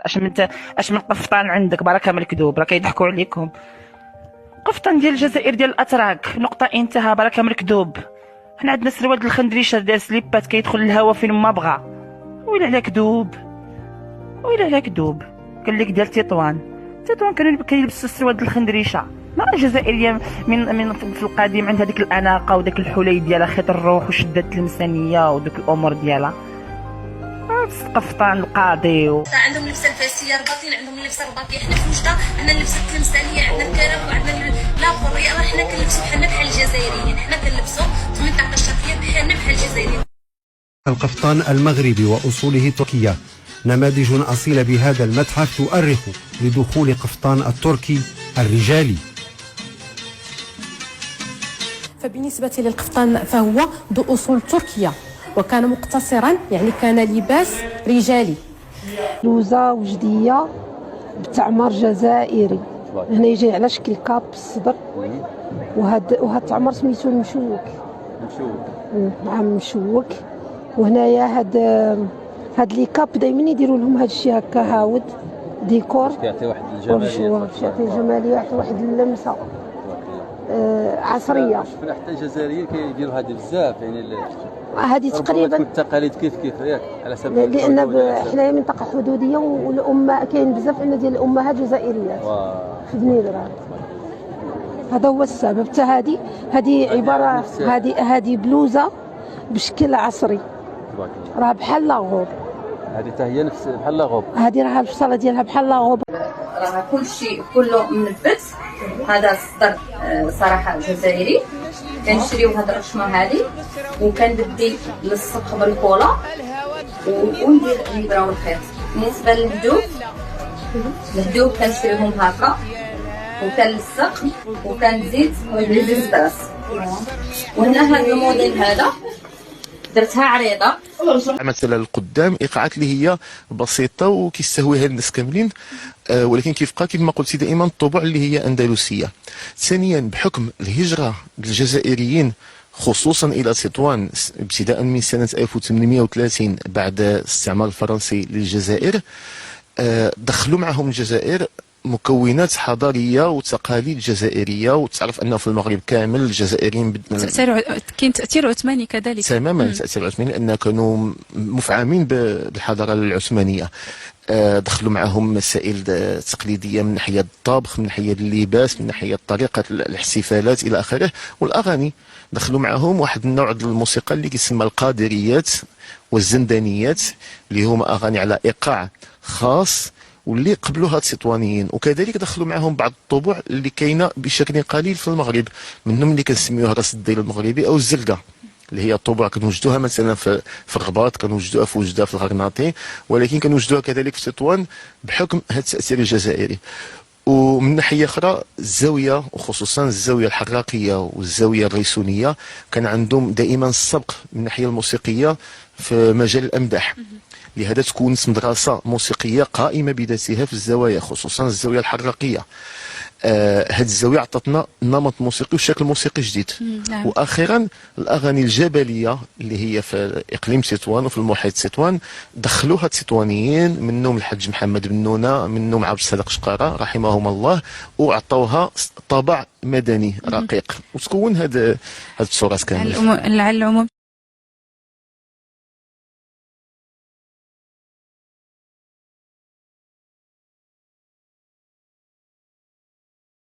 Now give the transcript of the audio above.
اش من قفطان عندك بركه من الكذوب، راه كيضحكوا عليكم. قفطان ديال الجزائر ديال الاتراك، نقطه انتهى، بركه من الكذوب. حنا عندنا سروال د الخندريشه داير سليبات كيدخل الهوا فين ما بغى. ويلا على كذوب، ويلا على كذوب. قال لك ديال تطوان كانوا كيلبسوا السروال د الخندريشه. ما الجزائريه من في القديم عندها ديك الاناقه وداك الحلي ديالها، خيط الروح وشده التلمسانيه ودوك الامور ديالها. القفطان القاضي عندهم لبسه الفاسيه رباطين، عندهم لبسه رباطيه. حنا في وجده عندنا اللبسه التلمسانيه، عندنا الكرف وعندنا لاخر. راه حنا كنلبسوا بحالنا بحال الجزائريين، حنا كنلبسوا 18 شاطيه بحالنا بحال الجزائريين. القفطان المغربي وأصوله تركية نماذج أصيلة بهذا المتحف تؤرخ لدخول قفطان التركي الرجالي. فبالنسبة للقفطان فهو ذو أصول تركية، وكان مقتصرا يعني كان لباس رجالي. بلوزة وجدية بتعمر جزائري، هنا يجي على شكل كاب بالصدر، وهاد التعمر سميتو المشوك. نعم مشوك. وهنايا هاد لي كاب دائما يديروا لهم هاد الشيء هكا هاود ديكور، كيعطي واحد الجماليه، كيعطي الجماليه، يعطي واحد اللمسه عصريه. شفنا حتى الجزائريين كيديروا هذه بزاف، يعني هذه تقريبا التقاليد كيف ياك، على سبيل لان حنايا منطقه حدوديه، والامه كاين بزاف ديال الامهات جزائريات في بنيدران. هذا هو السبب. حتى هذه عباره، هذه بلوزه بشكل عصري، راه بحال لاغوب. هذه حتى هي نفس بحال لاغوب، هذه راه الفصاله ديالها بحال لاغوب. راه كل شيء كله منبت. هذا الصدر صراحه جزائري. كنشريو هاد الرشمه هذه، وكندي للصبغ بالكولا وندير نبراو الخيط. بالنسبه للهدوب كنشريهم هكا وكنلصق وكنزيد بالزبراس. وهنا هذا الموديل هذا درتها عريضه. مثلا القدام ايقاعات اللي هي بسيطه وكيستهويها الناس كاملين، ولكن كيبقى كما قلتي دائما الطبوع اللي هي اندلسيه. ثانيا بحكم الهجره الجزائريين خصوصا الى تطوان ابتداء من سنه 1830 بعد الاستعمار الفرنسي للجزائر، دخلوا معهم الجزائر مكونات حضاريه وتقاليد جزائريه. وتعرف انه في المغرب كامل الجزائريين كاين تاثير عثماني كذلك. تماما تاثير عثماني، لان كانوا مفعمين بالحضاره العثمانيه. دخلوا معهم مسائل تقليديه من ناحيه الطبخ، من ناحيه اللباس، من ناحيه طريقه الاحتفالات الى اخره. والاغاني دخلوا معهم واحد النوع ديال الموسيقى اللي كيسمى القادريات والزندانيات، اللي هما اغاني على ايقاع خاص واللي قبلوها التطوانيين. وكذلك دخلوا معهم بعض الطبوع اللي كاينه بشكل قليل في المغرب، منهم اللي كنسميوها راس الديل المغربي او الزرقاء، اللي هي الطبوع كنوجدوها مثلا في الرباط، كنوجدوها في وجده في الغرناطي، ولكن كنوجدوها كذلك في تطوان بحكم هذا التاثير الجزائري. ومن ناحيه اخرى الزاويه، وخصوصا الزاويه الحراقيه والزاويه الريسونيه، كان عندهم دائما السبق من الناحيه الموسيقيه في مجال الامداح. لهذا تكونت مدرسه موسيقيه قائمه بذاتها في الزوايا، خصوصا الزاويه الحراقيه. هذه الزاويه عطاتنا نمط موسيقي وشكل موسيقي جديد. نعم. واخيرا الاغاني الجبليه اللي هي في اقليم تطوان وفي المحيط تطوان دخلوها التطوانيين، منهم الحاج محمد بن نونه، منهم عبد الصادق شقاره رحمهم الله، وعطوها طابع مدني رقيق، وتكون هذه التراث كامل. لعل العموم